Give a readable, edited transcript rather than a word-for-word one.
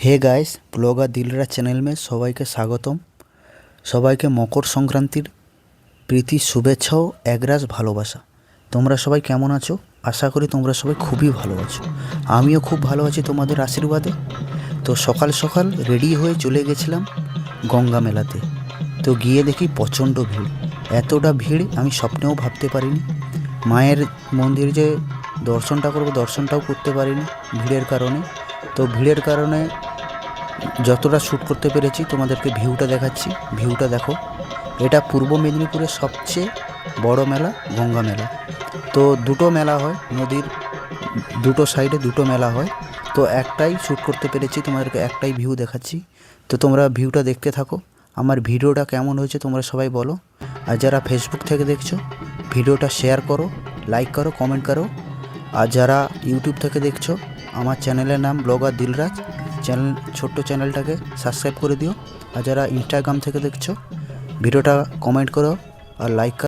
हे guys, blogger Dilraj channel में सबाइके स्वागतम। सबाइके मकर संक्रांतिर প্রীতি শুভেচ্ছা ও একরাশ ভালোবাসা। তোমরা সবাই কেমন আছো? আশা করি তোমরা সবাই খুবই ভালো আছো। আমিও খুব ভালো আছি তোমাদের আশীর্বাদে। তো সকাল সকাল রেডি হয়ে চলে গেছিলাম গঙ্গা মেলাতে। তো গিয়ে দেখি প্রচণ্ড ভিড়। এতটা ভিড় আমি স্বপ্নেও ভাবতে পারিনি। মায়ের মন্দির যে দর্শনটা করব দর্শনটাও করতে পারিনি ভিড়ের কারণে। তো ভিড়ের কারণে যতটা শ্যুট করতে পেরেছি তোমাদেরকে ভিউটা দেখাচ্ছি। ভিউটা দেখো। এটা পূর্ব মেদিনীপুরের সবচেয়ে বড় মেলা গঙ্গা মেলা। তো দুটো মেলা হয়, নদীর দুটো সাইডে দুটো মেলা হয়। তো একটাই শ্যুট করতে পেরেছি, তোমাদেরকে একটাই ভিউ দেখাচ্ছি। তো তোমরা ভিউটা দেখতে থাকো। আমার ভিডিওটা কেমন হয়েছে তোমরা সবাই বলো। আর যারা ফেসবুক থেকে দেখছো ভিডিওটা শেয়ার করো, লাইক করো, কমেন্ট করো। আর যারা ইউটিউব থেকে দেখছো আমার চ্যানেলের নাম ব্লগার দিলরাজ, ছোট্ট চ্যানেলটাকে সাবস্ক্রাইব করে দিও। আর যারা ইনস্টাগ্রাম থেকে দেখছো ভিডিওটা কমেন্ট করো আর লাইক করো।